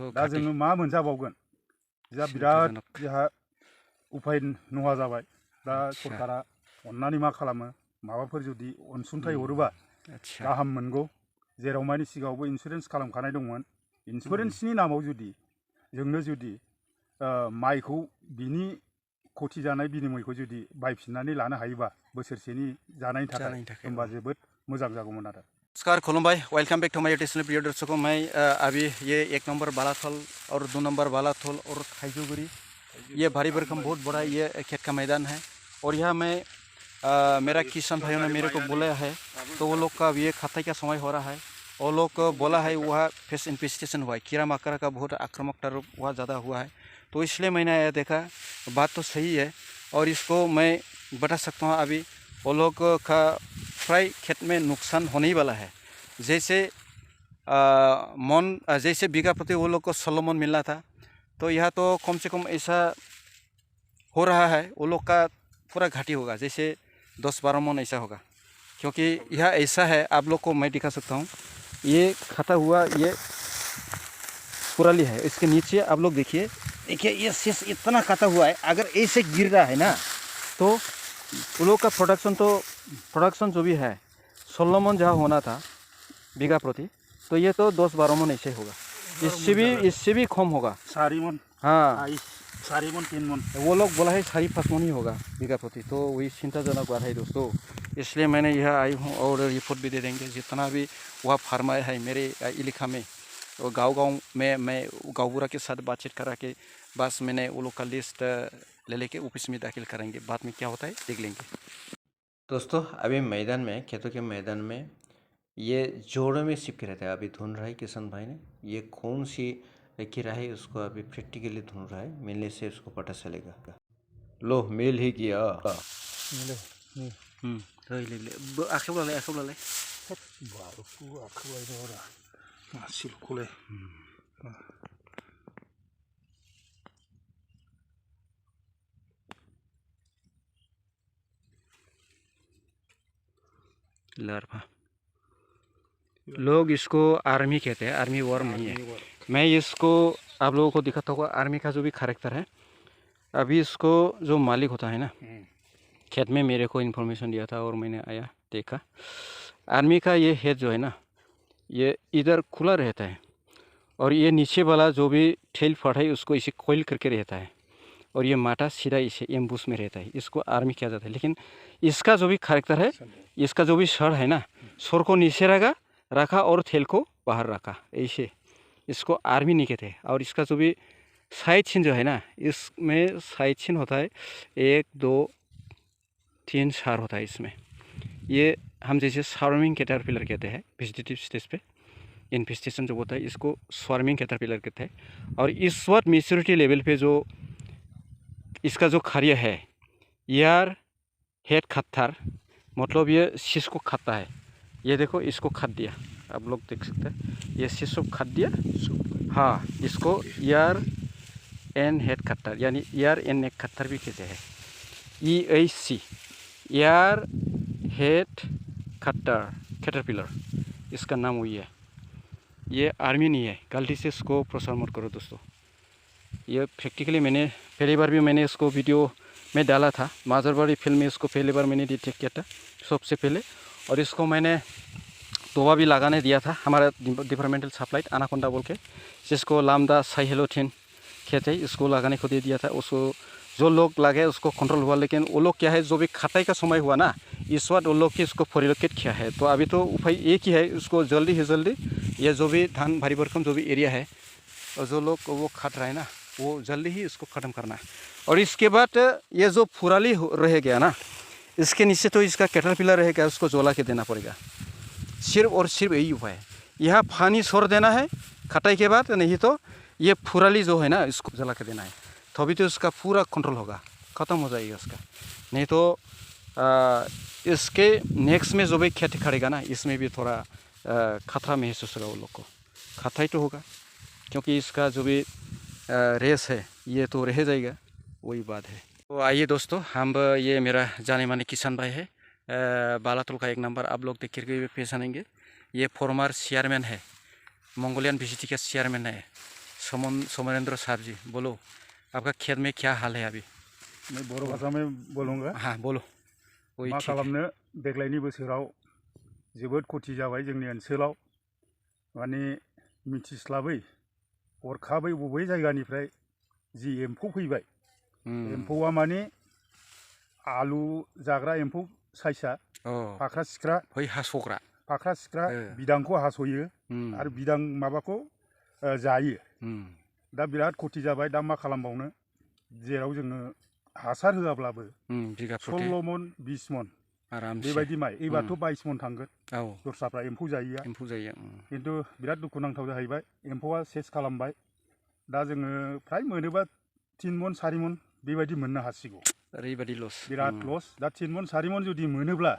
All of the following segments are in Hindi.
दा जोङो मा मोनजाबावगोन जा बिराद जोंहा उफाय नहा जाबाय दा सरकारा अन्नानै मा खालामो माबाफोर जुदि अनसुंथाइ हरोबा गाहाम मोनगौ जेराव मानि सिगाङावबो इन्सुरेन्स खालामखानाय दंमोन इन्सुरेन्सनि नामाव जुदि जोंनो जुदि माइखौ बिनि खथि जानाय बिनिमयखौ जुदि बायफिननानै लानो हायोबा बोसोरसेनि जानायनि थाखाय होमबा जोबोद मोजां जागौमोन आरो। नमस्कार खुलुमबाय, welcome back to my YouTube channel. प्रिय दर्शकों, मैं अभी ये 1 नंबर बालाथल और 2 नंबर बालाथल और खाइजुगुरी, ये भारी भरकम बहुत बड़ा ये खेत का मैदान है। और यहाँ मैं मेरा किसान भाइयों ने मेरे को बोला है, तो वो लोग का ये खताई का समय हो रहा है। वो लोग को बोला है वहाँ पेस्ट इन्फेस्टेशन हुआ है, कीड़ा मकोड़ा का बहुत आक्रामकता वहाँ ज़्यादा हुआ है। तो इसलिए मैंने आया देखा, बात तो सही है और इसको मैं बता सकता हूँ। अभी वो लोग का प्राय खेत में नुकसान होने ही वाला है। जैसे जैसे बीघा प्रति वो लोग को 16 मन मिलना था, तो यह तो कम से कम ऐसा हो रहा है वो लोग का पूरा घाटी होगा, जैसे 10-12 मन ऐसा होगा। क्योंकि यह ऐसा है, आप लोग को मैं दिखा सकता हूँ, ये खाता हुआ ये पुराली है, इसके नीचे आप लोग देखिए ये शीश इतना काटा हुआ है। अगर ऐसे गिर रहा है ना, तो वो लोग का प्रोडक्शन जो भी है 16 मन जहाँ होना था बीघा प्रति, तो ये तो 10-12 मन ऐसे होगा, इससे भी कम होगा। 4 मन, हाँ 4 मन 3 मन, वो लोग बोला है 4-5 मन ही होगा बीघा प्रति। तो वही चिंताजनक बात है दोस्तों, इसलिए मैंने यह आई हूँ और रिपोर्ट भी दे देंगे। जितना भी वह फार्मा है मेरे इलाका में, तो गाँव में मैं गाँवबुरा के साथ बातचीत करा के बस मैंने वो लोग का लिस्ट ले लेके ऑफिस में दाखिल करेंगे। बाद में क्या होता है देख लेंगे। दोस्तों अभी मैदान में, खेतों के मैदान में ये जोड़ों में चिपके रहता है। अभी ढूंढ रहा है किसान भाई ने, ये कौन सी कीड़ा है उसको अभी प्रैक्टिकली ढूंढ रहा है, मिलने से उसको पता चलेगा। लो मिल ही गया। आखिर लार्वा, लोग इसको आर्मी कहते हैं, आर्मी वर्म नहीं है। मैं इसको आप लोगों को दिखाता हूँ। आर्मी का जो भी कैरेक्टर है, अभी इसको जो मालिक होता है ना, खेत में मेरे को इन्फॉर्मेशन दिया था और मैंने आया देखा। आर्मी का ये हेड जो है ना, ये इधर खुला रहता है और ये नीचे वाला जो भी ठेल फट है उसको इसे कोइल करके रहता है, और ये माटा सीधा इसे एम्बुस में रहता है। इसको आर्मी किया जाता है। लेकिन इसका जो भी कैरेक्टर है, इसका जो भी सर है ना, सर को नीचे रखा और थैल को बाहर रखा, ऐसे इसको आर्मी नहीं कहते। और इसका जो भी साइड चिन्ह जो है ना, इसमें साइड चिन्ह होता है 1 2 3 4 होता है इसमें। ये हम जैसे स्वार्मिंग कैटरपिलर कहते हैं वेजिटेटिव स्टेज पे। इन्फेस्टेशन जो होता है इसको स्वार्मिंग कैटरपिलर कहते हैं। और इस वक्त मैच्योरिटी लेवल पे जो इसका जो कार्य है, यार हेड खत्तर, मतलब ये शीश को खाता है। ये देखो इसको खत दिया, आप लोग देख सकते हैं, ये शीश को खत दिया। हाँ, इसको यार एन हेड खत्तर यानी यार एन नेक खत्तर भी कहते हैं। EAC यार हेड खत्तर कैटरपिलर, इसका नाम वही है। ये आर्मी नहीं है, गलती से इसको प्रचार मत करो दोस्तों। ये प्रैक्टिकली मैंने पहली बार भी मैंने इसको वीडियो में डाला था। माजरबाड़ी फिल्म में इसको पहली बार मैंने डिटेक्ट किया था सबसे पहले, और इसको मैंने दवा भी लगाने दिया था हमारा डिपार्टमेंटल सप्लाई अनाकोंडा बोल के, जिसको लामदा साइहेलोथिन कहते हैं, इसको लगाने को दे दिया था। उसको जो लोग लगे उसको कंट्रोल हुआ, लेकिन वो लोग क्या है, जो भी खटाई का समय हुआ ना, इस वक्त वो लोग की इसको परिलोकित किया है। तो अभी तो उपाय एक ही है, उसको जल्दी से जल्दी ये जो भी धान भारी भरकम जो भी एरिया है और जो लोग वो खट रहा है ना, वो जल्दी ही इसको ख़त्म करना है। और इसके बाद ये जो फुराली रह गया ना, इसके नीचे तो इसका कैटरपिलर रहेगा, उसको जला के देना पड़ेगा। सिर्फ और सिर्फ यही उपाय है। यहाँ पानी छोड़ देना है खटाई के बाद, नहीं तो ये फुराली जो है ना इसको जला के देना है, तभी तो इसका पूरा कंट्रोल होगा, ख़त्म हो जाएगा इसका। नहीं तो इसके नेक्स्ट में जो भी खेती करेगा ना, इसमें भी थोड़ा खतरा महसूस होगा। वो लोग को खतरा ही तो होगा, क्योंकि इसका जो भी रेस है ये तो रह जाएगा, वही बात है। तो आइए दोस्तों, हम ये मेरा जाने माने किसान भाई है, बालातल का 1 नंबर, आप लोग देख करके पहचानेंगे। ये फॉर्मर चेयरमैन है, मंगोलियन VCT का चेयरमैन है। सोमरेंद्र साहब जी, बोलो आपका खेत में क्या हाल है अभी? मैं बर' भाषा में बोलूँगा। हाँ बोलो, वही मा ठीक है। खालामनो देग्लायनि बोसोराव जोबोद खथि जाबाय जोंनि ओनसोलाव। माने मिथिस्लाबै हरखाबै बबे जायगानिफ्राय जि एम्फौ फैबाय, एम्फौआ माने आलु जाग्रा एम्फौ साइसा फाख्रा सिख्रा, बै हास'ग्रा फाख्रा सिख्रा बिदांखौ हास'यो आरो बिदां माबाखौ जायो। दा बिराद खथि जाबाय। दा मा खालामबावनो, जेराव जोङो हासार होआब्लाबो 16 मन 20 मन बेबायदि माइ, एबारथ' 22 मन थांगोन। दस्राफ्रा एम्फौ जायैया, खिन्थु बिराद दुखुनांथाव जाहैबाय, एम्फौआ सेस खालामबाय। दा जोङो फ्राय मोनोबा 3 मन 4 मन बेबायदि मोननो हासिगौ। ओरैबायदि लस, बिराद लस। दा 3 मन 4 मन जुदि मोनोब्ला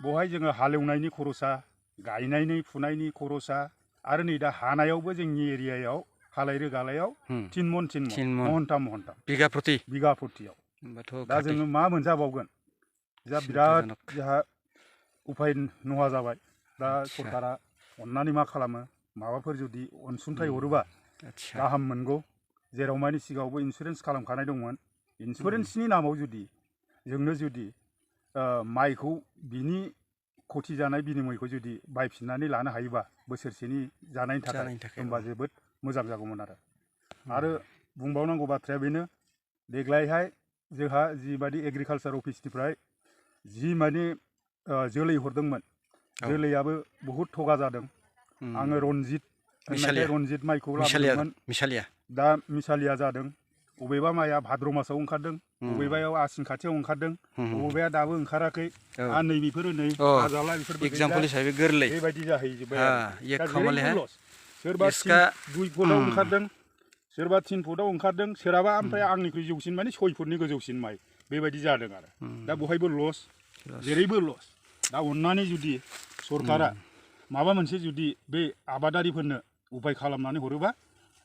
बहाय जोङो हालेवनायनि खरसा, गायनायनि फुनायनि खरसा, आरो नै दा हानायावबो जोंनि एरियायाव हालाय रोगालायाव 3 मन महनथाम बिगा प्रतियाव। दा जोङो मा मोनजाबावगोन? जा बिराद जोंहा उफाय नहा जाबाय। दा सरकारा अन्नानै मा खालामो, माबाफोर जुदि अनसुंथाइ हरोबा गाहाम मोनगौ। जेराव मानि सिगाङावबो इन्सुरेन्स खालामखानाय दंमोन। इन्सुरेन्सनि नामाव जुदि जोंनो जुदि माइखौ बिनि खथि जानाय बिनिमयखौ जुदि बायफिननानै लानो हायोबा बोसोरसेनि जानायनि थाखाय, होमबा जोबोद मोजां जागौमोन। आरो बुंबावनांगौ बाथ्राया बेनो, देग्लायहाय जोंहा जिबादि एग्रिकालसार अफिसनिफ्राय जि माने जोलै हरदोंमोन, जोलैयाबो बहुद थगा जादों। आङो रनजित होननायखाय रनजित माइखौ लाबोदोंमोन। दा मिसालिया जादों। बबेबा माइआ भाद्र मासाव ओंखारदों, बबेबायाव आसिन खाथियाव ओंखारदों, बबेबाया दाबो ओंखाराखै। आरो नै बेफोरो नै आजाला बेफोरबायदि बेबायदि जाहैजोब्बाय आरो। दा जेरैबो लस। सोरबा 2 फुटआव ओंखारदों, सोरबा 3 फुटआव ओंखारदों, सोरहाबा ओमफ्राय आंनिख्रुइ जौसिन माने 6 फुटनि गोजौसिन माइ बेबायदि जादों आरो। दा बहायबो लस, जेरैबो लस। दा अन्नानै जुदि सरकारा माबा मोनसे जुदि बे आबादारिफोरनो उपाय खालामनानै हरोबा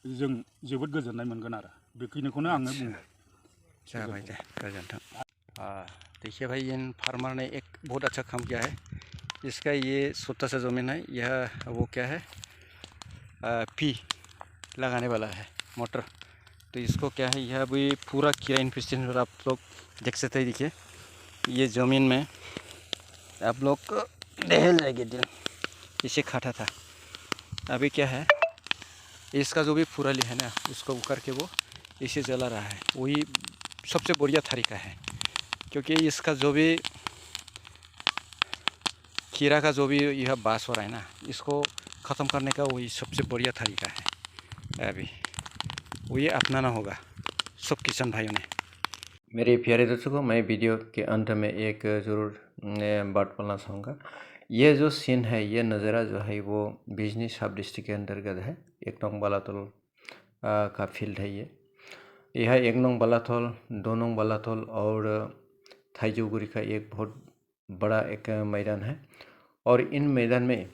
जों जोबोद गोजोननाय मोनगोन आरो। बेखिनिखौनो आङो बुङो। जाबाय दे, गोजोन्थों। देखिए भाई, इन फार्मर ने एक बहुत अच्छा काम किया है। इसका ये छोटा सा ज़मीन है, यह वो क्या है, पी लगाने वाला है मोटर। तो इसको क्या है, यह भी पूरा कीड़ा इन्फेस्टेशन पर आप लोग देख सकते हैं। देखिए ये ज़मीन में आप लोग को ढेल जाएगी दिन, इसे खाता था। अभी क्या है, इसका जो भी फुराली है ना, उसको उकर के वो इसे जला रहा है। वही सबसे बढ़िया तरीका है, क्योंकि इसका जो भी कीड़ा का जो भी यह बास हो रहा है ना, इसको ख़त्म करने का वही सबसे बढ़िया तरीका है। अभी वही अपनाना होगा सब किसान भाइयों ने। मेरे प्यारे दर्शकों, मैं वीडियो के अंत में एक ज़रूर बात बोलना चाहूँगा। ये जो सीन है, ये नज़ारा जो है वो बिजनी सब डिस्ट्रिक्ट के अंतर्गत है। 1 नंग बालातल का फील्ड है ये। यह 1 नंग बालातल, 2 नंग बालातल और थाइजौगुड़ी का एक बहुत बड़ा एक मैदान है। और इन मैदान में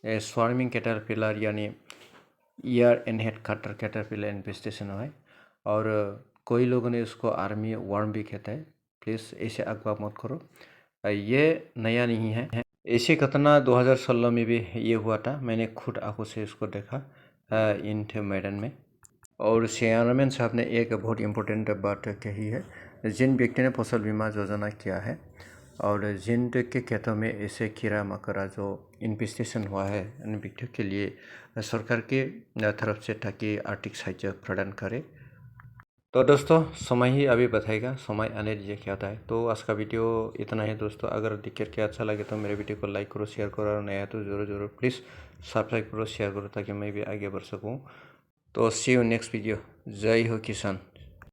स्वार्मिंग कैटरपिलर यानी year and head cutter caterpillar infestation है। और कोई लोगों ने उसको आर्मी वर्म भी कहता है। प्लीज़ ऐसे अगवा मत करो, ये नया नहीं है। ऐसी घटना 2016 में भी ये हुआ था। मैंने खुद आंखों से इसको देखा इन मैदान में। और चेयरमैन साहब ने एक बहुत इम्पोर्टेंट बात कही है, जिन व्यक्ति ने फसल बीमा योजना किया है और जिन के खेतों में ऐसे कीड़ा मकोड़ा जो इन्फेस्टेशन हुआ है, उन व्यक्तियों के लिए सरकार के तरफ से ताकि आर्थिक सहायता प्रदान करे। तो दोस्तों, समय ही अभी बताएगा, समय आने दीजिए क्या होता है। तो आज का वीडियो इतना ही दोस्तों। अगर देख करके अच्छा लगे तो मेरे वीडियो को लाइक करो, शेयर करो, और नया तो ज़रूर प्लीज़ सब्सक्राइब करो, शेयर करो, ताकि मैं भी आगे बढ़ सकूँ। तो सी यू नेक्स्ट वीडियो। जय हो किसान।